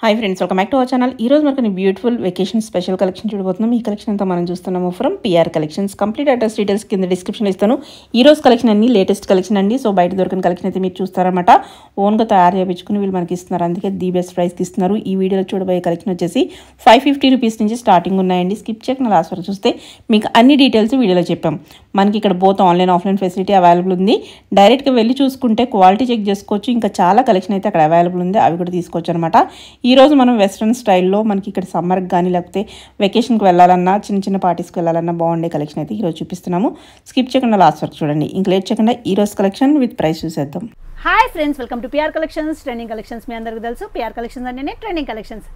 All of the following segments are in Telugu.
Hi friends, welcome back to our channel. ఈ రోజు మనకు బ్యూటిఫుల్ వెకేషన్ స్పెషల్ కలెక్షన్ చూడబోతున్నాం. ఈ కలెక్షన్ అంతా మనం చూస్తున్నాము from PR collections. Complete address details కింద డిస్క్రిప్షన్లో ఇస్తాను. ఈ రోజు కలెక్షన్ అన్ని లేటెస్ట్ కలెక్షన్ అండి. సో బయట దొరికిన కలెక్షన్ అయితే మీరు చూస్తారన్నమాట. ఓన్గా తయారు చేయించుకుని వీళ్ళు మనకి ఇస్తున్నారు, అందుకే ది బెస్ట్ ప్రైస్కి ఇస్తున్నారు. ఈ వీడియోలో చూడబోయే కలెక్షన్ వచ్చేసి 550 రూపీస్ నుంచి స్టార్టింగ్ ఉన్నాయండి. స్కిప్ చేయకుండా లాస్ట్ వరకు చూస్తే మీకు అన్ని డీటెయిల్స్ వీడియోలో చెప్పాం. మనకి ఇక్కడ both online offline facility available ఉంది. డైరెక్ట్గా వెళ్ళి చూసుకుంటే క్వాలిటీ చెక్ చేసుకోవచ్చు. ఇంకా చాలా కలెక్షన్ అయితే అక్కడ అవైలబుల్ ఉంది, అవి కూడా తీసుకోవచ్చు అనమాట. ఈ రోజు మనం వెస్ట్రన్ స్టైల్లో మనకి ఇక్కడ సమ్మర్కి కానీ లేకపోతే వెకేషన్కి వెళ్ళాలన్నా చిన్న చిన్న పార్టీస్కి వెళ్ళాలన్నా బాగుండే కలెక్షన్ అయితే ఈరోజు చూపిస్తున్నాము. స్కిప్ చేయకుండా లాస్ట్ వరకు చూడండి. ఇంక లేట్ చేయకుండా ఈ రోజు కలెక్షన్ విత్ ప్రైస్ చూసేద్దాం. Hi friends, welcome to PR collections. Trending collections మీ అందరికీ తెలుసు. పిఆర్ కలెక్షన్స్ అంటేనే ట్రెండింగ్ కలెక్షన్స్.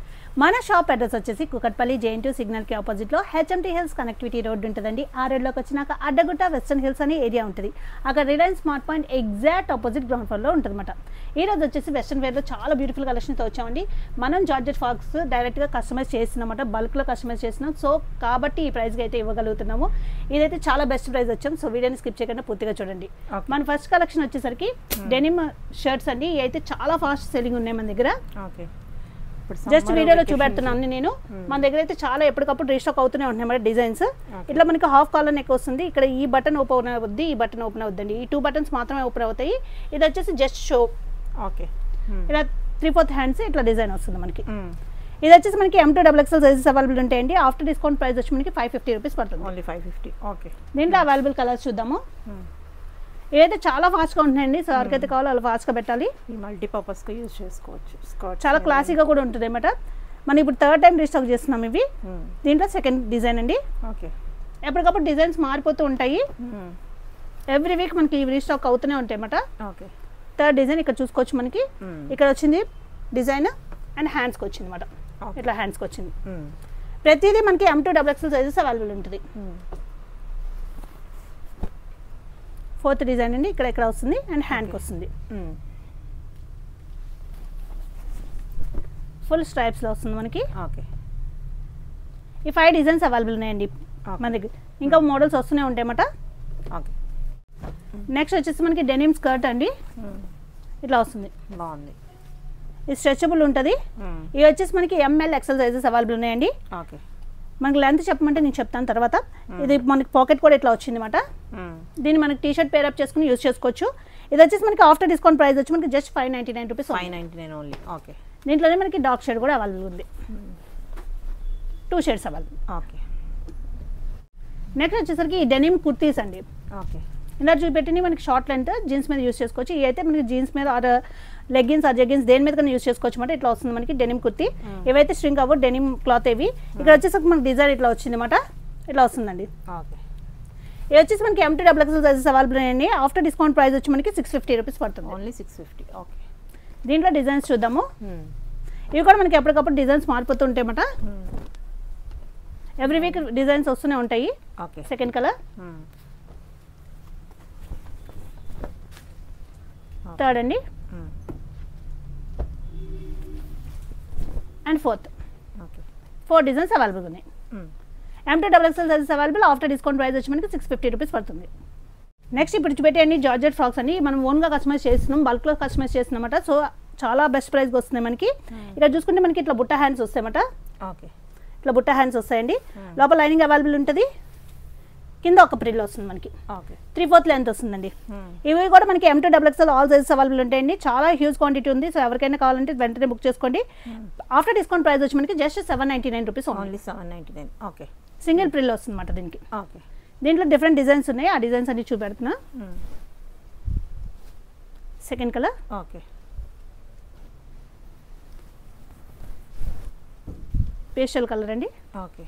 మన షాప్ అడ్రస్ వచ్చేసి కుకట్పల్లి JN2 సిగ్నల్కి ఆపోజిట్లో HMT హిల్స్ కనెక్టివిటీ రోడ్ ఉంటుందండి. ఆ రోడ్లోకి వచ్చినాక అడ్డగుట్ట వెస్టర్న్ హిల్స్ అనే ఏరియా ఉంటుంది. అక్కడ Reliance smart point exact opposite ground ఫ్లోర్లో ఉంటుందన్నమాట. ఈ రోజు వచ్చేసి వెస్టర్న్ వేర్లో చాలా బ్యూటిఫుల్ కలెక్షన్తో వచ్చామండి. మనం జార్జెట్ ఫ్రాక్స్ డైరెక్ట్గా కస్టమైజ్ చేస్తున్నామన్నమాట, బల్క్లో కస్టమైజ్ చేస్తున్నాం. సో కాబట్టి ఈ ప్రైస్కి అయితే ఇవ్వగలుగుతున్నాము. ఇదైతే చాలా బెస్ట్ ప్రైస్ వచ్చాం. సో వీడియోని స్కిప్ చేయకుండా పూర్తిగా చూడండి. మన ఫస్ట్ కలెక్షన్ వచ్చేసరికి డెనిమ్ షర్ట్స్ అండి. ఇవి అయితే చాలా ఫాస్ట్ సెల్లింగ్ ఉన్నాయి మన దగ్గర. జస్ట్ వీడియోలో చూపెడుతున్నాను నేను. మన దగ్గర అయితే చాలా ఎప్పటికప్పుడు రీస్టాక్ అవుతూనే ఉంటున్నాయి మన డిజైన్స్. ఇట్లా మనకి హాఫ్ కాలర్ నెక్ వస్తుంది. ఇక్కడ ఈ బటన్ ఓపెన్ అవుద్ది, ఈ బటన్ ఓపెన్ అవుద్దండి. ఈ 2 బటన్స్ మాత్రమే ఓపెన్ అవుతాయి. ఇది వచ్చేసి జస్ట్ షో. ఓకే, ఇలా 3/4 హ్యాండ్స్ ఇట్లా డిజైన్ వస్తుంది మనకి. ఇది వచ్చేసి మనకి M2XXL సైజెస్ అవైలబుల్ ఉంటాయండి. ఆఫ్టర్ డిస్కౌంట్ ప్రైస్ వచ్చి మనకి 550 రూపీస్ పడుతుంది. ఓన్లీ 550. ఓకే, దీంట్లో అవైలబుల్ కలర్స్ చూద్దాము. ఇదైతే చాలా ఫాస్ట్గా ఉంటుందండి. సో ఎవరికైతే కావాలో అలా ఫాస్ట్గా పెట్టాలి. మల్టీపర్పస్గా యూజ్ చేసుకోవచ్చు. చాలా క్లాసీగా కూడా ఉంటుంది అన్నమాట. మనం ఇప్పుడు థర్డ్ టైం రీస్టాక్ చేస్తున్నాం ఇవి. దీంట్లో సెకండ్ డిజైన్ అండి. ఓకే, ఎప్పటికప్పుడు డిజైన్స్ మారిపోతూ ఉంటాయి. ఎవ్రీ వీక్ మనకి రీస్టాక్ అవుతూనే ఉంటాయి అన్నమాట. ఓకే, థర్డ్ డిజైన్ ఇక్కడ చూసుకోవచ్చు. మనకి ఇక్కడ వచ్చింది డిజైన్ అండ్ హ్యాండ్స్కి వచ్చింది అన్నమాట. ఇట్లా హ్యాండ్స్కి వచ్చింది. ప్రతిదీ మనకి M2XXL సైజెస్ అవైలబుల్ ఉంటుంది. ఫోర్త్ డిజైన్ అండి. ఇక్కడ వస్తుంది అండ్ హ్యాండ్కి వస్తుంది. ఫుల్ స్ట్రైప్స్లో వస్తుంది మనకి. ఓకే, ఈ 5 డిజైన్స్ అవైలబుల్ ఉన్నాయండి మన దగ్గర. ఇంకా మోడల్స్ వస్తూనే ఉంటాయి అన్నమాట. ఓకే, నెక్స్ట్ వచ్చేసి మనకి డెనిమ్ స్కర్ట్ అండి. ఇట్లా వస్తుంది, బాగుంది. ఇది స్ట్రెచబుల్ ఉంటుంది. ఇది వచ్చేసి మనకి ML/XL సైజెస్ అవైలబుల్ ఉన్నాయండి. ఓకే, మనకి లెంత్ చెప్పమంటే నేను చెప్తాను తర్వాత. ఇది మనకి పాకెట్ కూడా ఇట్లా వచ్చింది అన్నమాట. దీన్ని మనకి టీషర్ట్ పేరప్ చేసుకుని యూజ్ చేసుకోవచ్చు. ఇది వచ్చేసి మనకి ఆఫ్టర్ డిస్కౌంట్ ప్రైస్ వచ్చి మనకి జస్ట్ 599 రూపీస్. 599 ఓన్లీ. ఓకే, దీంట్లోనే మనకి డార్క్ షేడ్ కూడా అవైలబుల్ ఉంది. 2 షేడ్స్ అవైలబుల్. ఓకే, నెక్స్ట్ వచ్చేసరికి ఈ డెనిమ్ కుర్తీస్ అండి. ఓకే, ఇలా చూపెట్టి మనకి షార్ట్ లెంత్ జీన్స్ మీద యూజ్ చేసుకోవచ్చు. ఇవి అయితే మనకి జీన్స్ మీద ఆర్ లెగ్గిన్స్ ఆర్ జెగ్గిన్స్ దేని మీద కానీ యూజ్ చేసుకోవచ్చు అనమాట. ఇట్లా వస్తుంది మనకి డెనిమ్ కుర్తీ. ఇవైతే స్ట్రింగ్ అవ్వ డెనిమ్ క్లాత్ ఇవి. ఇక్కడ వచ్చేసరికి మనకి డిజైన్ ఇట్లా వచ్చింది అనమాట. ఇట్లా వస్తుందండి. ఓకే, ఇది వచ్చేసి మనకి M2XXL సైజెస్ అవైలబుల్ అయ్యండి. ఆఫ్టర్ డిస్కౌంట్ ప్రైస్ వచ్చి మనకి 650 రూపీస్ పడుతుంది. ఓన్లీ 650. ఓకే, దీంట్లో డిజైన్స్ చూద్దాము. ఇవి కూడా మనకి ఎప్పటికప్పుడు డిజైన్స్ మారిపోతూ ఉంటాయి అన్నమాట. ఎవ్రీ వీక్ డిజైన్స్ వస్తూనే ఉంటాయి. ఓకే, సెకండ్ కలర్, థర్డ్ అండి and fourth. Okay, 4 designs available ఉన్నాయి. M2XXL sizes available. After discount price వచ్చి మనకి 650 రూపీస్ పడుతుంది. నెక్స్ట్ ఇప్పుడు చూపెట్టండి జార్జెట్ ఫ్రాక్స్ అని. మనం ఓన్గా కస్టమైజ్ చేస్తున్నాం, బల్క్లో కస్టమైజ్ చేస్తున్నాం అన్నమాట. సో చాలా బెస్ట్ ప్రైస్కి వస్తున్నాయి మనకి. ఇక్కడ చూసుకుంటే మనకి ఇట్లా బుట్ట హ్యాండ్స్ వస్తాయన్నమాట. ఓకే, ఇట్లా బుట్ట హ్యాండ్స్ వస్తాయండి. లోపల లైనింగ్ అవైలబుల్ ఉంటుంది. కింద ఒక ప్రిల్ వస్తుంది మనకి. ఓకే, 3/4 లెంత్ వస్తుందండి. ఇవి కూడా మనకి M2XXL ఆల్ సైజెస్ అవైలబుల్ ఉంటాయండి. చాలా హ్యూజ్ క్వాంటిటీ ఉంది. సో ఎవరికైనా కావాలంటే వెంటనే బుక్ చేసుకోండి. ఆఫ్టర్ డిస్కౌంట్ ప్రైస్ వచ్చి మనకి just 799 rupees. Only 799. Okay, single Pril వస్తుంది అన్నమాట దీనికి. ఓకే, దీంట్లో డిఫరెంట్ డిజైన్స్ ఉన్నాయి. ఆ డిజైన్స్ అన్ని చూపెడుతున్నా. Second colour, okay, pastel colour అండి. ఓకే,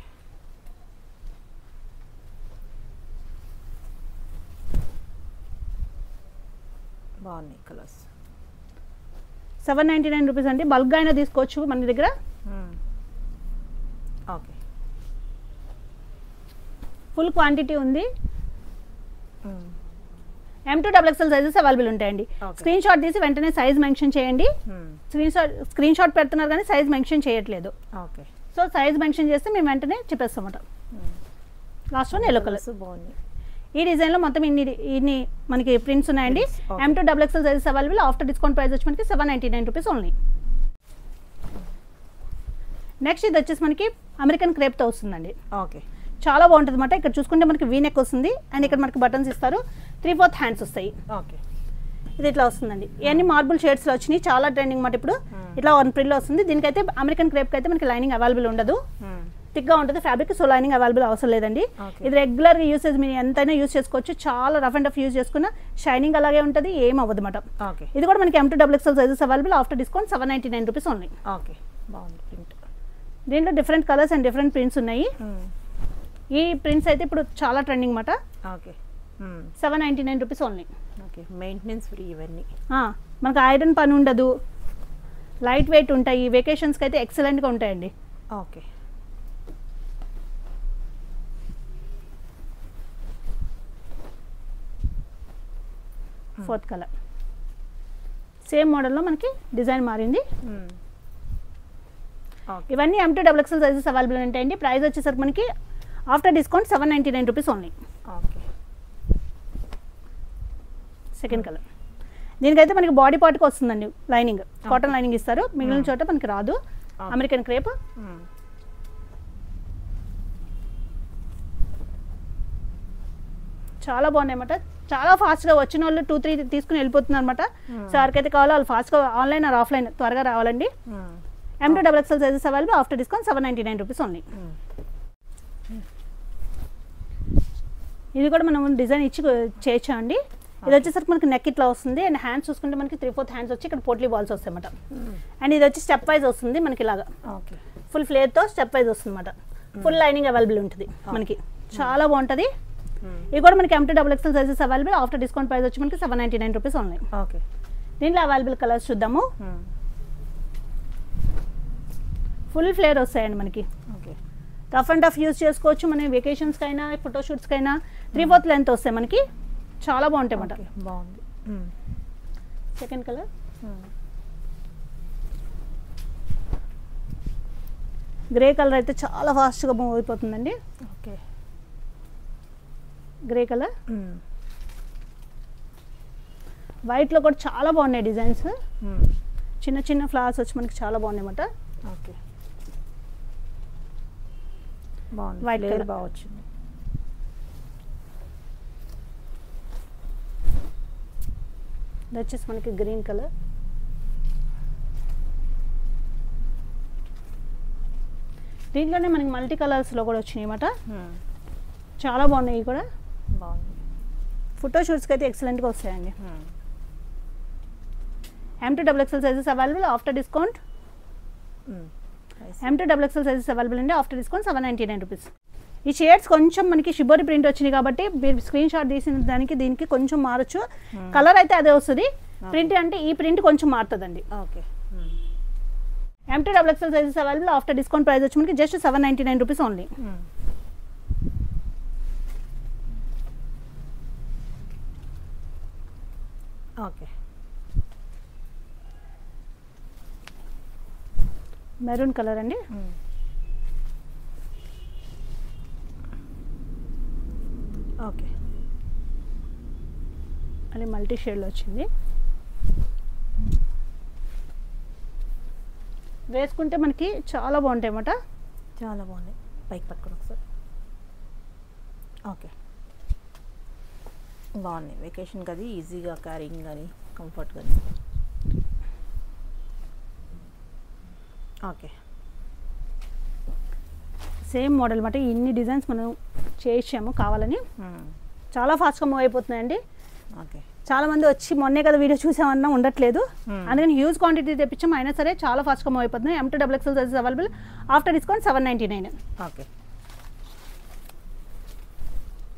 బాగున్నాయి కలర్స్. 799 రూపీస్ అండి. బల్క్గా అయినా తీసుకోవచ్చు మన దగ్గర. ఓకే, ఫుల్ క్వాంటిటీ ఉంది. M2XXL సైజెస్ అవైలబుల్ ఉంటాయండి. స్క్రీన్ షాట్ తీసి వెంటనే సైజ్ మెన్షన్ చేయండి. స్క్రీన్ షాట్ పెడుతున్నారు కానీ సైజ్ మెన్షన్ చేయట్లేదు. ఓకే, సో సైజ్ మెన్షన్ చేస్తే మేము వెంటనే చెప్పేస్తామట. లాస్ట్ వన్ ఎల్లో కలర్ బాగుంది. ఈ డిజైన్లో మొత్తం ఇన్ని మనకి ప్రింట్స్ ఉన్నాయండి. M2XXL sizes available. After discount price వచ్చి మనకి 799 రూపీస్ ఓన్లీ. నెక్స్ట్ ఇది వచ్చేసి మనకి అమెరికన్ క్రేప్తో వస్తుందండి. ఓకే, చాలా బాగుంటుంది అన్నమాట. ఇక్కడ చూసుకుంటే మనకి వీ నెక్ వస్తుంది అండ్ ఇక్కడ మనకి బటన్స్ ఇస్తారు, 3/4 హ్యాండ్స్ వస్తాయి. ఓకే, ఇది ఇట్లా వస్తుందండి. ఇవన్నీ మార్బుల్ షేడ్స్లో వచ్చినాయి, చాలా ట్రెండింగ్ మాట. ఇప్పుడు ఇట్లా 1 ప్రిల్లో వస్తుంది. దీనికైతే అమెరికన్ క్రేప్కి అయితే మనకి లైనింగ్ అవైలబుల్ ఉండదు, థిక్గా ఉంటుంది ఫ్యాబ్రిక్, సో లైనింగ్ అవైలబుల్ అవసరం లేదండి. ఇది రెగ్యులర్గా యూసేజ్ మీరు ఎంతైనా యూజ్ చేసుకోవచ్చు, చాలా రఫ్ అండ్ రఫ్ యూజ్ చేసుకున్న షైనింగ్ అలాగే ఉంటుంది, ఏం అవ్వదు అన్నమాట. ఇది కూడా మనకి M2XXL sizes available, after discount 799 rupees only. Okay, బాగుంది ప్రింట్. దీంట్లో different colours and different prints ఉన్నాయి. ఈ ప్రింట్స్ అయితే ఇప్పుడు చాలా ట్రెండింగ్ మాట. Okay, 799 rupees only. Okay, maintenance free ఇవన్నీ. మనకు ఐరన్ పని ఉండదు, లైట్ వెయిట్ ఉంటాయి, వెకేషన్స్కి అయితే ఎక్సలెంట్గా ఉంటాయండి. ఓకే, ఫోర్త్ కలర్ సేమ్ మోడల్లో మనకి డిజైన్ మారింది. ఇవన్నీ M2XXL సైజెస్ అవైలబుల్ ఉంటాయండి. ప్రైస్ వచ్చేసరికి మనకి after discount 799 rupees only. Okay, second colour దీనికైతే మనకి బాడీ పార్ట్కి వస్తుందండి లైనింగ్, కాటన్ లైనింగ్ ఇస్తారు, మిగిలిన చోట మనకి రాదు. అమెరికన్ క్రేప్ చాలా బాగున్నాయి అన్నమాట. చాలా ఫాస్ట్గా వచ్చిన వాళ్ళు 2-3 తీసుకుని వెళ్ళిపోతున్నారు అనమాట. సో ఎవరికైతే కావాలో వాళ్ళు ఫాస్ట్గా ఆన్లైన్ ఆర్ ఆఫ్లైన్ త్వరగా రావాలండి. M2XXL sizes available, after discount 799 rupees only. ఇది కూడా మనం డిజైన్ ఇచ్చి చేయొచ్చా అండి. ఇది వచ్చేసరికి మనకి నెక్ ఇట్లా వస్తుంది అండ్ హ్యాండ్స్ చూసుకుంటే మనకి 3/4 హ్యాండ్స్ వచ్చి ఇక్కడ పోట్లీ బాల్స్ వస్తాయి అన్నమాట. అండ్ ఇది వచ్చి స్టెప్ వైజ్ వస్తుంది మనకి ఇలాగా, ఫుల్ ఫ్లేర్తో స్టెప్ వైజ్ వస్తుంది అన్నమాట. ఫుల్ లైనింగ్ అవైలబుల్ ఉంటుంది మనకి, చాలా బాగుంటుంది. ఇది కూడా మనకి M2XXL sizes available, after discount price వచ్చి మనకి 799 రూపీస్ ఓన్లీ. ఓకే, దీంట్లో అవైలబుల్ కలర్స్ చూద్దాము. ఫుల్ ఫ్లేర్ వస్తాయండి మనకి. Okay, rough and tough use చేసుకోవచ్చు, మన వెకేషన్స్కి అయినా ఫోటోషూట్స్కి అయినా 3/4 లెంత్ వస్తాయి మనకి, చాలా బాగుంటాయి అన్నమాట. బాగుంది. సెకండ్ కలర్ గ్రే కలర్ అయితే చాలా ఫాస్ట్గా మూవ్ అయిపోతుందండి. ఓకే, గ్రే కలర్ వైట్లో కూడా చాలా బాగున్నాయి డిజైన్స్, చిన్న చిన్న ఫ్లవర్స్ వచ్చి మనకి చాలా బాగున్నాయి అన్నమాట. ఓకే, బాగుంది, వైట్ కలర్ బాగా వచ్చింది. ఇది వచ్చేసి మనకి గ్రీన్ కలర్, దీంట్లోనే మనకి మల్టీ కలర్స్లో కూడా వచ్చినాయి అన్నమాట. చాలా బాగున్నాయి, ఇవి కూడా బాగుంది. ఫోటోషూట్స్కి అయితే ఎక్సలెంట్గా వస్తాయండి. M2XXL sizes available, after discount M2XXL sizes available అండి, ఆఫ్టర్ డిస్కౌంట్ 799 రూపీస్. ఈ షేడ్స్ కొంచెం మనకి షిబోరి ప్రింట్ వచ్చినాయి కాబట్టి మీరు స్క్రీన్ షాట్ తీసిన దానికి దీనికి కొంచెం మారచ్చు. కలర్ అయితే అదే వస్తుంది, ప్రింట్ అంటే ఈ ప్రింట్ కొంచెం మారుతుందండి. Okay, M2XXL sizes available, after discount price వచ్చి మనకి just 799 rupees only. Okay, maroon colour అండి. ఓకే, అది మల్టీ షేడ్లో వచ్చింది. వేసుకుంటే మనకి చాలా బాగుంటాయి అన్నమాట. చాలా బాగున్నాయి, పైకి పట్టుకొని ఒకసారి. ఓకే, బాగున్నాయి. వెకేషన్ అది ఈజీగా క్యారింగ్ కానీ కంఫర్ట్ కానీ. ఓకే, సేమ్ మోడల్ అన్నమాట. ఇన్ని డిజైన్స్ మనం చేసాము కావాలని, చాలా ఫాస్ట్గా మూవ్ అయిపోతున్నాయండి. ఓకే, చాలా మంది వచ్చి మొన్నే కదా వీడియో చూసామన్నా ఉండట్లేదు, అందుకని హ్యూజ్ క్వాంటిటీ తెప్పించాము, అయినా సరే చాలా ఫాస్ట్గా మూవ్ అయిపోతున్నాయి. M2XXL sizes available, after discount 799. Okay,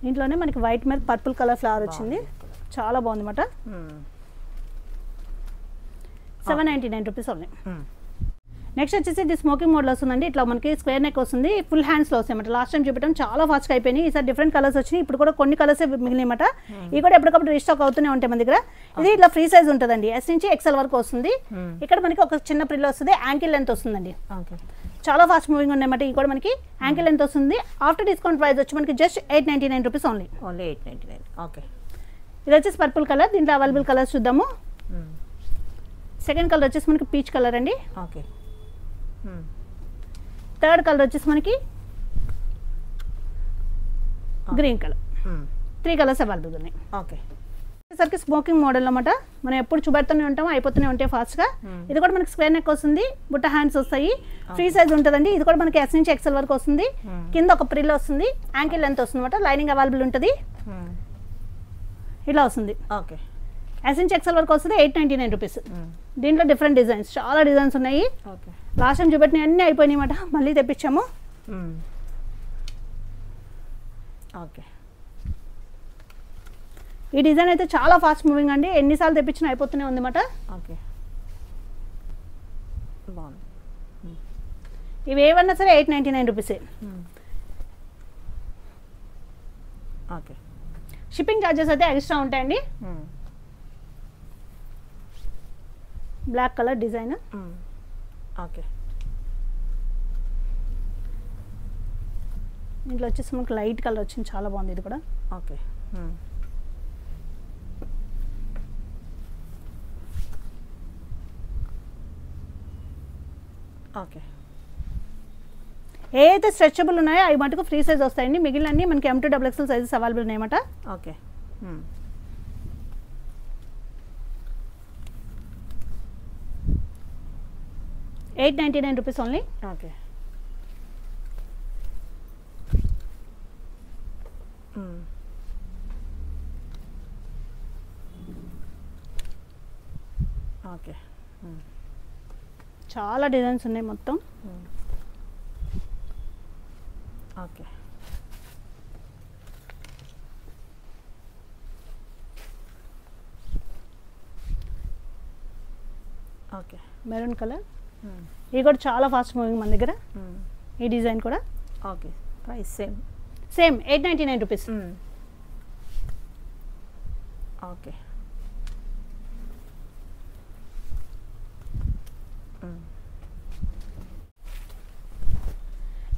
దీంట్లోనే మనకి వైట్ మీద పర్పుల్ కలర్ ఫ్లవర్ వచ్చింది, చాలా బాగుంది అన్నమాట. 799 రూపీస్ ఓన్లీ. నెక్స్ట్ వచ్చేసి ఇది స్మోకింగ్ మోడ్లో వస్తుందండి. ఇట్లా మనకి స్క్వేర్ నెక్ వస్తుంది, ఫుల్ హ్యాండ్స్లో వస్తాయి అన్నమాట. లాస్ట్ టైం చూపించడం చాలా ఫాస్ట్గా అయిపోయినాయి, ఈసారి డిఫరెంట్ కలర్స్ వచ్చినాయి. ఇప్పుడు కూడా కొన్ని కలర్సే మిగిలినమాట, ఇవి కూడా ఎప్పటికప్పుడు రీస్టాక్ అవుతూనే ఉంటాయి మన దగ్గర. ఇది ఇట్లా ఫ్రీ సైజ్ ఉంటుందండి, S నుంచి XL వరకు వస్తుంది. ఇక్కడ మనకి ఒక చిన్న ప్రిల్ వస్తుంది, యాంకిల్ లెంత్ వస్తుందండి. చాలా ఫాస్ట్ మూవింగ్ ఉన్నాయన్నమాట. ఇది కూడా మనకి యాంకిల్ లెంత్ వస్తుంది, ఆఫ్టర్ డిస్కౌంట్ ప్రైస్ వచ్చి మనకి జస్ట్ 899 రూపీస్ ఓన్లీ. 899. ఓకే, ఇది వచ్చేసి పర్పుల్ కలర్. దీంట్లో అవైలబుల్ కలర్స్ చూద్దాము. సెకండ్ కలర్ వచ్చేసి మనకి పీచ్ కలర్ అండి. ఓకే, థర్డ్ కలర్ వచ్చేసి మనకి గ్రీన్ కలర్. 3 కలర్స్ అవైలబుల్ ఉన్నాయి. ఓకే. సరికి స్మోకింగ్ మోడల్ అన్నమాట. మనం ఎప్పుడు చూపెడుతూనే ఉంటాము, అయిపోతూనే ఉంటాయి ఫాస్ట్గా. ఇది కూడా మనకి స్క్వేర్ నెక్ వస్తుంది, బుట్ట హ్యాండ్స్ వస్తాయి, ఫ్రీ సైజ్ ఉంటుందండి. ఇది కూడా మనకి S నుంచి XL వరకు వస్తుంది. కింద ఒక ప్రిల్ వస్తుంది, యాంకిల్ లెంత్ వస్తుంది అనమాట. లైనింగ్ అవైలబుల్ ఉంటుంది, ఇలా వస్తుంది. ఓకే. S నుంచి XL వరకు వస్తుంది. 899 రూపీస్. దీంట్లో డిఫరెంట్ డిజైన్స్, చాలా డిజైన్స్ ఉన్నాయి. లాస్ట్ టైం చూపెట్టినవి అన్నీ అయిపోయినాయి అనమాట, మళ్ళీ తెప్పించాము. ఓకే. ఈ డిజైన్ అయితే చాలా ఫాస్ట్ మూవింగ్ అండి, ఎన్నిసార్లు తెప్పించినా అయిపోతూనే ఉంది అన్నమాట. ఓకే. బాగుంది. ఇవి ఏవన్నా సరే 899 రూపీసే. ఓకే. షిప్పింగ్ ఛార్జెస్ అయితే ఎక్స్ట్రా ఉంటాయండి. Black colour design. ఓకే. ఇంట్లో వచ్చేసి మనకు లైట్ కలర్ వచ్చింది, చాలా బాగుంది ఇది కూడా. ఓకే. ఓకే. ఏ అయితే స్ట్రెచబుల్ ఉన్నాయో అవి మటుకు ఫ్రీ సైజ్ వస్తాయండి. మిగిలినన్నీ మనకి M2 XXL సైజెస్ అవైలబుల్ ఉన్నాయన్నమాట. Okay. 899 rupees only. Okay. Okay. చాలా డిజైన్స్ ఉన్నాయి మొత్తం. ఓకే. ఓకే. Maroon colour. ఇది కూడా చాలా ఫాస్ట్ మూవింగ్ మన దగ్గర. ఈ డిజైన్ కూడా. Okay. Price same 899 rupees. Okay.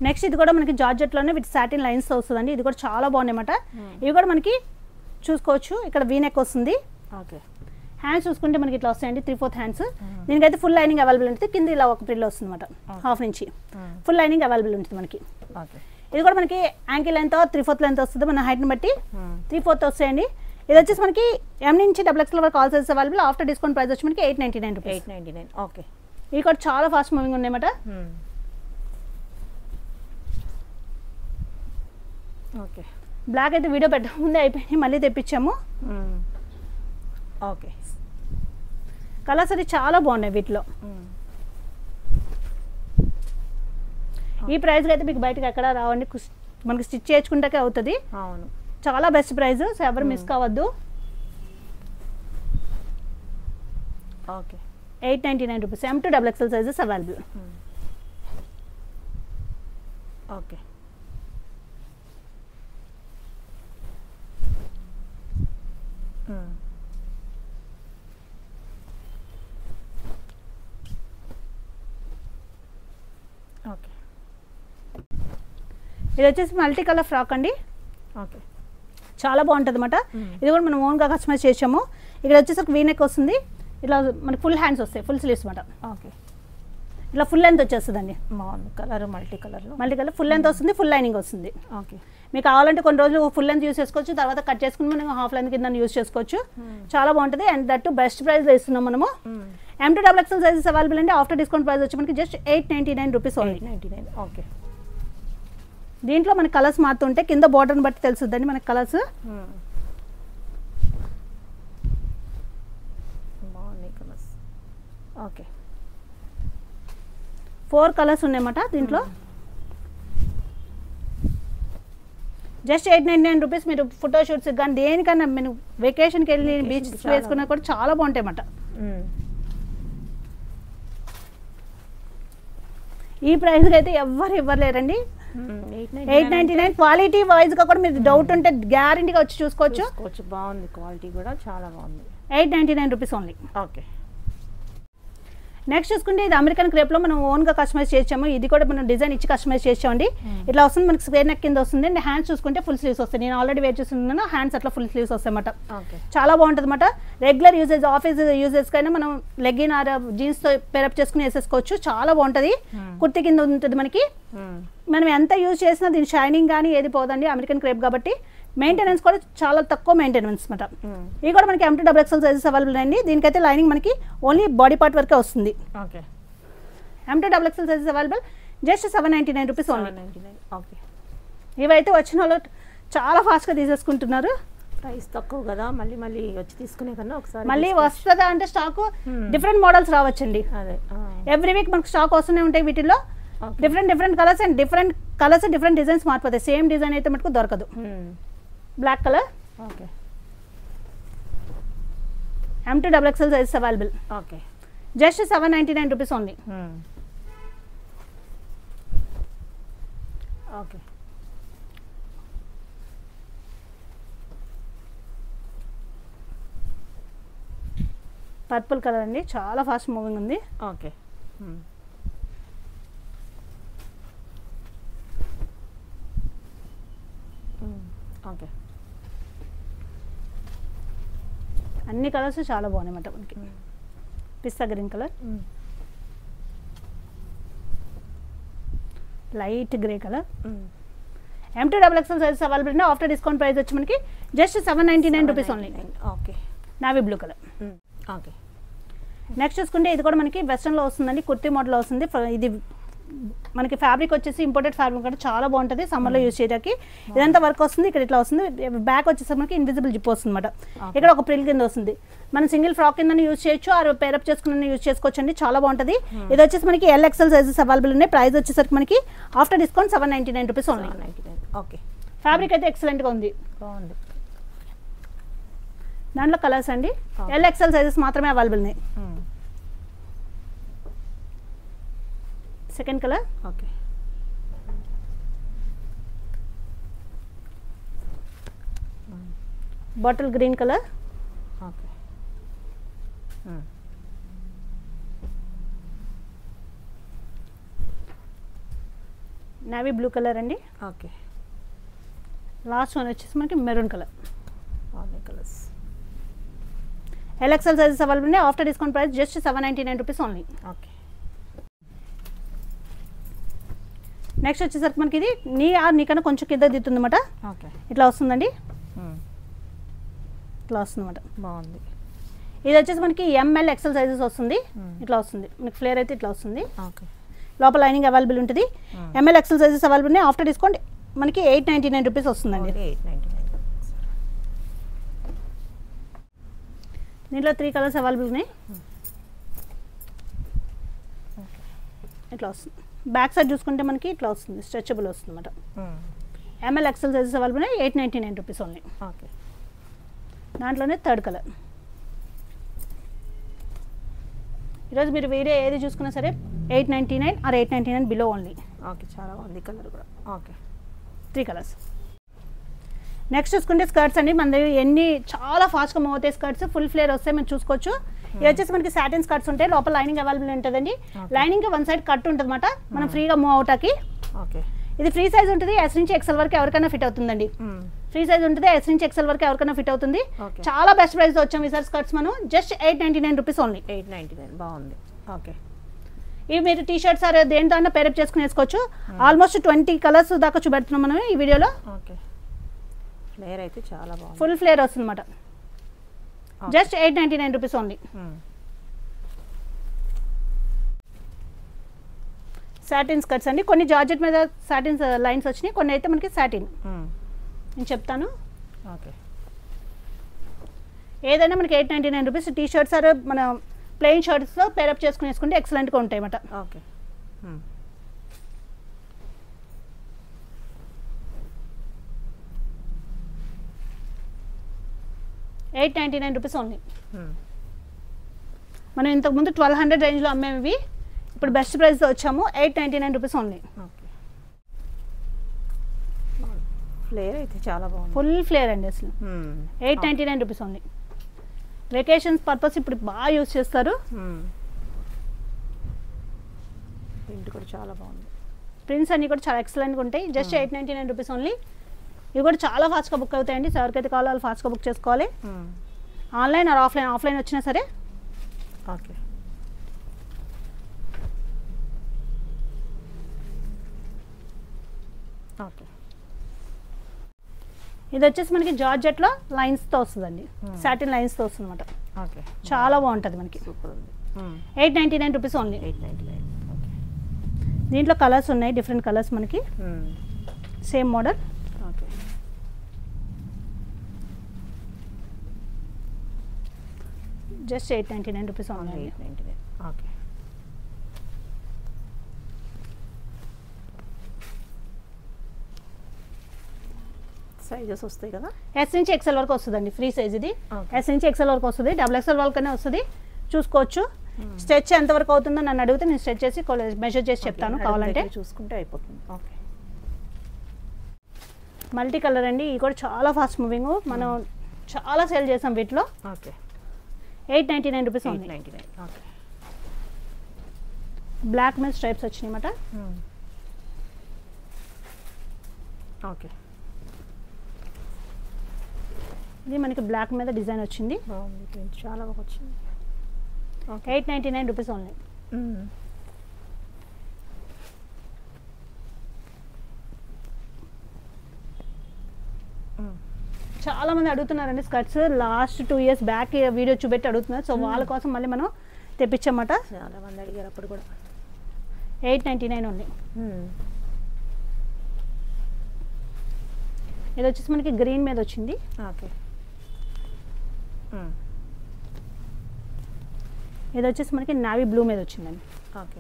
Next ఇది కూడా మనకి జార్జెట్లోనే విత్ సాటిన్ లైన్స్ వస్తుందండి. ఇది కూడా చాలా బాగున్నాయి అన్నమాట. ఇవి కూడా మనకి చూసుకోవచ్చు, ఇక్కడ వీ నెక్ వస్తుంది. ఓకే. హ్యాండ్స్ చూసుకుంటే మనకి ఇట్లా వస్తాయండి, 3/4 హ్యాండ్స్. దీనికైతే ఫుల్ లైనింగ్ అవైలబుల్ ఉంటుంది. కింద ఇలా ఒక ప్రిల్ వస్తుంది అనమాట, హాఫ్ నుంచి ఫుల్ లైనింగ్ అవైలబుల్ ఉంటుంది మనకి. ఓకే. ఇది కూడా మనకి యాంకిల్ లెంత్ 3/4 లెంత్ వస్తుంది, మన హైట్ని బట్టి 3/4 వస్తాయండి. ఇది వచ్చేసి మనకి M నుంచి XXL వరకు all sizes available. After discount price వచ్చి మనకి 899 రూపీస్. 899. ఓకే. ఇవి కూడా చాలా ఫాస్ట్ మూవింగ్ ఉన్నాయన్నమాట. ఓకే. బ్లాక్ అయితే వీడియో పెట్టక ముందే అయిపోయింది, మళ్ళీ తెప్పించాము. ఓకే. కలర్స్ అది చాలా బాగున్నాయి వీటిలో. ఈ ప్రైస్కి అయితే మీకు బయటకు ఎక్కడ రావండి, మనకి స్టిచ్ చేయించుకుంటే అవుతుంది. అవును, చాలా బెస్ట్ ప్రైస్, సో ఎవరు మిస్ కావద్దు. Okay. 899 rupees. M2 XXL sizes available. Okay. Okay. ఇది వచ్చేసి మల్టీ కలర్ ఫ్రాక్ అండి. ఓకే. చాలా బాగుంటుంది అనమాట. ఇది కూడా మనం ఓన్గా కస్టమైజ్ చేసాము. ఇక్కడ వచ్చేసరికి వీ నెక్ వస్తుంది, ఇట్లా మనకి ఫుల్ హ్యాండ్స్ వస్తాయి, ఫుల్ స్లీవ్స్ అనమాట. ఓకే. ఇట్లా ఫుల్ లెంత్ వచ్చేస్తుందండి. బాగుంది కలర్, మల్టీ కలర్లో. మల్టీ కలర్ ఫుల్ లెంత్ వస్తుంది, ఫుల్ లైనింగ్ వస్తుంది. ఓకే. మీకు కావాలంటే కొన్ని రోజులు ఫుల్ లెంత్ యూస్ చేసుకోవచ్చు, తర్వాత కట్ చేసుకుని మనం హాఫ్ లెంత్ కింద యూస్ చేసుకోవచ్చు. చాలా బాగుంటుంది. అండ్ దట్ బెస్ట్ ప్రైస్లో ఇస్తున్నాం మనము. M2 XXL సైజెస్ అవైలబుల్ అండి. ఆఫ్టర్ డిస్కౌంట్ ప్రైస్ వచ్చి మనకి జస్ట్ 899 రూపీస్ ఓన్లీ. 899. ఓకే. దీంట్లో మనకి కలర్స్ మారుతుంటే కింద బార్డర్ని బట్టి తెలుస్తుందండి మనకి కలర్స్. బాగున్నాయి కలర్స్. ఓకే. 4 కలర్స్ ఉన్నాయన్నమాట దీంట్లో. Just 899 rupees. మీరు ఫోటో షూట్స్ కానీ దేనికన్నా మీరు వెకేషన్కి వెళ్ళి బీచ్ వేసుకున్నా కూడా చాలా బాగుంటాయి అన్నమాట. ఈ ప్రైస్కి అయితే ఎవరు ఇవ్వలేరండి. 899. క్వాలిటీ వైజ్గా కూడా మీరు డౌట్ ఉంటే గ్యారంటీగా వచ్చి చూసుకోవచ్చు. బాగుంది, క్వాలిటీ కూడా చాలా బాగుంది. 899 రూపీస్ ఓన్లీ. ఓకే. నెక్స్ట్ చూసుకుంటే ఇది అమెరికన్ క్రేప్లో మనం ఓన్గా కస్టమైజ్ చేసాము. ఇది కూడా మనం డిజైన్ ఇచ్చి కస్టమైజ్ చేసామండి. ఇట్లా వస్తుంది మనకి స్క్వేర్ నెక్ కింద వస్తుంది అండ్ హ్యాండ్స్ చూసుకుంటే ఫుల్ స్లీవ్స్ వస్తాయి. నేను ఆల్రెడీ వేర్ చేస్తున్నాను, హ్యాండ్స్ అట్లా ఫుల్ స్లీవ్స్ వస్తాయి అన్నమాట. చాలా బాగుంటుంది అన్నమాట. రెగ్యులర్ యూజెస్, ఆఫీస్ యూజెస్కైనా మనం లెగ్గిన్ ఆర్ జీన్స్తో పేరప్ చేసుకుని వేసేసుకోవచ్చు. చాలా బాగుంటుంది. కుర్తి కింద ఉంటుంది మనకి. మనం ఎంత యూజ్ చేసినా దీని షైనింగ్ కానీ ఏది పోదండి. అమెరికన్ క్రేప్ కాబట్టి మెయింటెనెన్స్ కూడా చాలా తక్కువ మెయింటెనెన్స్ అనమాట. ఇది కూడా మనకి M2XXL సైజెస్ అవైలబుల్ అండి. దీనికైతే లైనింగ్ మనకి ఓన్లీ బాడీ పార్ట్ వరకే వస్తుంది. M2XXL sizes available, just 799 rupees only. ఇవైతే వచ్చిన వాళ్ళు చాలా ఫాస్ట్గా తీసేసుకుంటున్నారు. ప్రైస్ తక్కువ కదా, మళ్ళీ మళ్ళీ వచ్చి తీసుకునే కన్నా ఒకసారి మళ్ళీ వస్తుందా అంటే స్టాక్ డిఫరెంట్ మోడల్స్ రావచ్చండి. అదే ఎవ్రీ వీక్ మనకు స్టాక్ వస్తూనే ఉంటాయి. వీటిలో different colours and different designs మారిపోతాయి. సేమ్ డిజైన్ అయితే మటుకు దొరకదు. Black colour M2XXL sizes available. Just 799 rupees only. Purple colour అండి, చాలా ఫాస్ట్ మూవింగ్ ఉంది. అన్ని కలర్స్ చాలా బాగున్నాయి అన్నమాట. మనకి పిస్తా green colour, light grey colour. M2XXL sizes available అండి. ఆఫ్టర్ డిస్కౌంట్ ప్రైస్ వచ్చి మనకి just 799 rupees only. Navy blue colour. Next చూసుకుంటే ఇది కూడా మనకి వెస్టర్న్లో వస్తుందండి. కుర్తీ మోడల్లో వస్తుంది. ఇది మనకి ఫ్యాబ్రిక్ వచ్చేసి ఇంపోర్టెడ్ ఫ్యాబ్రిక్ అంటే చాలా బాగుంటుంది సమ్మర్లో యూజ్ చేయడానికి. ఇదంతా వర్క్ వస్తుంది. ఇక్కడ ఇట్లా వస్తుంది. బ్యాక్ వచ్చేసి మనకి ఇన్విజిబుల్ జిప్ వస్తుంది అనమాట. ఇక్కడ ఒక ప్రిల్ కింద వస్తుంది. మనం సింగిల్ ఫ్రాక్ కింద యూజ్ చేయొచ్చు, ఆర్ పేరప్ చేసుకుని యూజ్ చేసుకోవచ్చు అండి. చాలా బాగుంటుంది. ఇది వచ్చేసి మనకి LXL సైజెస్ అవైలబుల్ ఉన్నాయి. ప్రైస్ వచ్చేసరికి మనకి after discount 799 rupees only. Fabric అయితే ఎక్సలెంట్గా ఉంది. బాగుంది. దాంట్లో కలర్స్ అండి LXL సైజెస్ మాత్రమే అవైలబుల్ ఉన్నాయి. Second colour bottle green colour. Navy blue colour అండి. లాస్ట్ వన్ వచ్చేసి మనకి maroon colour. LXL sizes available ఉన్నాయి. After discount price just 799 rupees only. Next వచ్చేసరికి మనకి ఇది నీకన్నా కొంచెం కింద దిగుతుంది అనమాట. ఇట్లా వస్తుందండి. ఇట్లా వస్తుంది అనమాట. బాగుంది. ఇది వచ్చేసి మనకి ML XL సైజెస్ వస్తుంది. ఇట్లా వస్తుంది మనకి. ఫ్లేర్ అయితే ఇట్లా వస్తుంది. లోపల లైనింగ్ అవైలబుల్ ఉంటుంది. ML XL సైజెస్ అవైలబుల్ ఉన్నాయి. ఆఫ్టర్ డిస్కౌంట్ మనకి 899 రూపీస్ వస్తుందండి. దీంట్లో 3 కలర్స్ అవైలబుల్ ఉన్నాయి. ఇట్లా వస్తుంది. బ్యాక్ సైడ్ చూసుకుంటే మనకి ఇట్లా వస్తుంది. స్ట్రెచబుల్ వస్తుంది అనమాట. ML XL సైజెస్ అవైలబుల్ ఉన్నాయి. 899 రూపీస్ ఓన్లీ. దాంట్లోనే థర్డ్ కలర్. ఈరోజు మీరు వీడియో ఏది చూసుకున్నా సరే 899 ఆర్ 899 బిలో ఓన్లీ. చాలా బాగుంది కలర్ కూడా. 3 కలర్స్. నెక్స్ట్ చూసుకుంటే స్కర్ట్స్ అండి. మన దగ్గర ఎన్ని చాలా ఫాస్ట్గా మూవ్ అవుతాయి స్కర్ట్స్. ఫుల్ ఫ్లేర్ వస్తాయి మనం చూసుకోవచ్చు. ఇది వచ్చేసి మనకి సాటిన్ స్కర్ట్స్ ఉంటాయి. లోపల లైనింగ్ అవైలబుల్ ఉంటుందండి. లైనింగ్ వన్ సైడ్ కట్ ఉంటుంది అనమాట. మనం ఫ్రీగా మూవ్ అవుటాకి. ఇది ఫ్రీ సైజ్ ఉంటుంది. S నుంచి XL వరకు ఎవరికైనా ఫిట్ అవుతుందండి. ఫ్రీ సైజ్ ఉంటుంది. S నుంచి XL వరకు ఎవరికైనా ఫిట్ అవుతుంది. చాలా బెస్ట్ ప్రైస్ వచ్చాం ఈసారి స్కర్ట్స్ మనం జస్ట్ 899 రూపీస్ ఓన్లీ. 899 బాగుంది. ఇవి మీరు టీ షర్ట్స్ సార్ దేంతో అన్నా పేరప్ చేసుకుని వేసుకోవచ్చు. ఆల్మోస్ట్ 20 కలర్స్ దాకా చూపెడుతున్నాం మనం ఈ వీడియోలో. ఫ్లేర్ అయితే చాలా బాగుంది. ఫుల్ ఫ్లేర్ వస్తుంది అనమాట. Just 899 rupees only. Satin skirts అండి. కొన్ని జార్జెట్ మీద సాటిన్ లైన్స్ వచ్చినాయి, కొన్ని అయితే మనకి సాటిన్. నేను చెప్తాను. ఏదైనా మనకి 899 రూపీస్. టీ షర్ట్స్ ఆర్ మన ప్లెయిన్ షర్ట్స్లో పేరప్ చేసుకుని వేసుకుంటే ఎక్సలెంట్గా ఉంటాయి అన్నమాట. 899 రూపీస్ ఓన్లీ. మనం ఇంతకుముందు 1200 రేంజ్లో అమ్మేవి. ఇప్పుడు బెస్ట్ ప్రైస్తో వచ్చాము. 899 రూపీస్ ఓన్లీ. ఫ్లేర్ అయితే చాలా బాగుంది. ఫుల్ ఫ్లేర్ అండి అసలు. 899 రూపీస్ ఓన్లీ. వెకేషన్స్ పర్పస్ ఇప్పుడు బాగా యూజ్ చేస్తారు. ప్రింట్ కూడా చాలా బాగుంది. ప్రింట్స్ అన్నీ కూడా చాలా ఎక్సలెంట్గా ఉంటాయి. Just 899 rupees only. ఇవి కూడా చాలా ఫాస్ట్గా బుక్ అవుతాయండి. ఎవరికైతే కావాలో వాళ్ళు ఫాస్ట్గా బుక్ చేసుకోవాలి. ఆన్లైన్ ఆర్ ఆఫ్లైన్ వచ్చినా సరే. ఓకే. ఓకే. ఇది వచ్చేసి మనకి జార్జెట్లో లైన్స్తో వస్తుందండి. సాటిన్ లైన్స్తో వస్తుంది అనమాట. ఓకే. చాలా బాగుంటుంది మనకి. సూపర్ ఉంది. 899 రూపీస్ ఓన్లీ. 899. ఓకే. దీంట్లో కలర్స్ ఉన్నాయి, డిఫరెంట్ కలర్స్ మనకి. Same model. Okay. Just 899 rupees only. 899. Okay. Sizes వస్తాయి కదా. ఎస్ నుంచి ఎక్సెల్ వరకు వస్తుందండి. ఫ్రీ సైజ్ ఇది. Okay. ఎస్ నుంచి ఎక్సెల్ వరకు వస్తుంది. XXL వరకునే వస్తుంది. చూసుకోవచ్చు. స్ట్రెచ్ ఎంతవరకు అవుతుందో నన్ను అడిగితే నేను స్ట్రెచ్ చేసి మెజర్ చేసి చెప్తాను కావాలంటే. చూసుకుంటే అయిపోతుంది. ఓకే. మల్టీ కలర్ అండి. ఇది కూడా చాలా ఫాస్ట్ మూవింగ్. మనం చాలా సేల్ చేసాం వీటిలో. Okay. 899 rupees only. 899. Okay. Black మీద స్ట్రైప్స్ వచ్చినాయి అన్నమాట. ఓకే. ఇది మనకి బ్లాక్ మీద డిజైన్ వచ్చింది. బాగుంది. ప్రింట్ చాలా బాగా వచ్చింది. 899 రూపీస్ ఓన్లీ. చాలా మంది అడుగుతున్నారండి skirts. Last 2 years back video చూపెట్టి అడుగుతున్నారు. సో వాళ్ళ కోసం మళ్ళీ మనం తెప్పించామట. చాలా మంది అడిగారు అప్పుడు కూడా. 899 ఓన్లీ. ఇది వచ్చేసి మనకి గ్రీన్ మీద వచ్చింది. ఓకే. ఇది వచ్చేసి మనకి నావీ బ్లూ మీద వచ్చిందండి. Okay.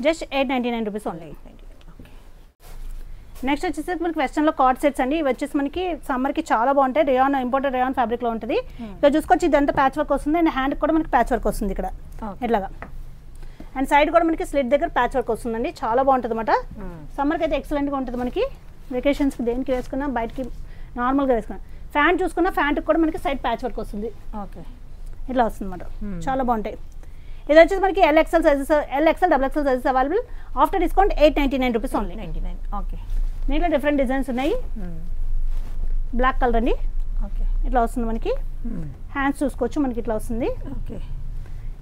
Just 899 rupees only. 899. Okay. Next వచ్చేసి మనకి వెస్టర్న్లో కార్డ్ సెట్స్ అండి. ఇవి వచ్చేసి మనకి సమ్మర్కి చాలా బాగుంటాయి. రేయాన్ ఇంపోర్టెడ్ రేయాన్ ఫ్యాబ్రిక్లో ఉంటుంది. ఇక్కడ చూసుకోవచ్చు ఇదంతా ప్యాచ్ వర్క్ వస్తుంది. అండ్ హ్యాండ్ కూడా మనకి ప్యాచ్ వర్క్ వస్తుంది ఇక్కడ ఇట్లాగా. అండ్ సైడ్ కూడా మనకి స్లిట్ దగ్గర ప్యాచ్ వర్క్ వస్తుందండి. చాలా బాగుంటుంది అనమాట. సమ్మర్కి అయితే ఎక్సలెంట్గా ఉంటుంది. మనకి వెకేషన్స్కి దేనికి వేసుకున్నా, బయటకి నార్మల్గా వేసుకున్నా. ఫ్యాంట్ చూసుకున్నా ఫ్యాంట్కి కూడా మనకి సైడ్ ప్యాచ్ వర్క్ వస్తుంది. ఓకే. ఇట్లా వస్తుంది అనమాట. చాలా బాగుంటాయి. ఇది వచ్చేసి మనకి XXL sizes, XXL XXL sizes available. After discount 899 rupees only. 99. Okay. దీంట్లో డిఫరెంట్ డిజైన్స్ ఉన్నాయి. బ్లాక్ కలర్ అండి. ఓకే. ఇట్లా వస్తుంది మనకి. హ్యాండ్స్ చూసుకోవచ్చు మనకి ఇట్లా వస్తుంది. ఓకే.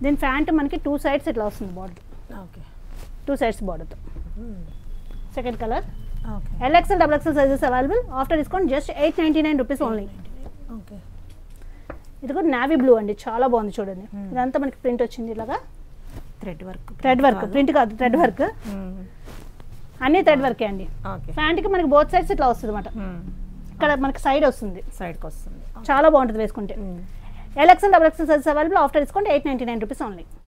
దీని ఫ్యాంట్ మనకి 2 sides ఇట్లా వస్తుంది బార్డర్. ఓకే. 2 sides బార్డర్తో. Second colour. Okay. XXL XXL sizes available. After discount just 899 rupees only. Okay. ఇది కూడా నావీ బ్లూ అండి. చాలా బాగుంది చూడండి. ఇదంతా మనకి ప్రింట్ వచ్చింది ఇలాగా. Thread work. ప్రింట్ కాదు, థ్రెడ్ వర్క్. అన్ని థ్రెడ్ వర్కే అండి. ఓకే. ప్యాంట్కి మనకి బోత్ సైడ్స్ ఇట్లా వస్తుంది అనమాట. ఇక్కడ మనకి సైడ్ వస్తుంది. సైడ్కి వస్తుంది. చాలా బాగుంటుంది వేసుకుంటే. XXL XXL sizes available. After discount 899 rupees only.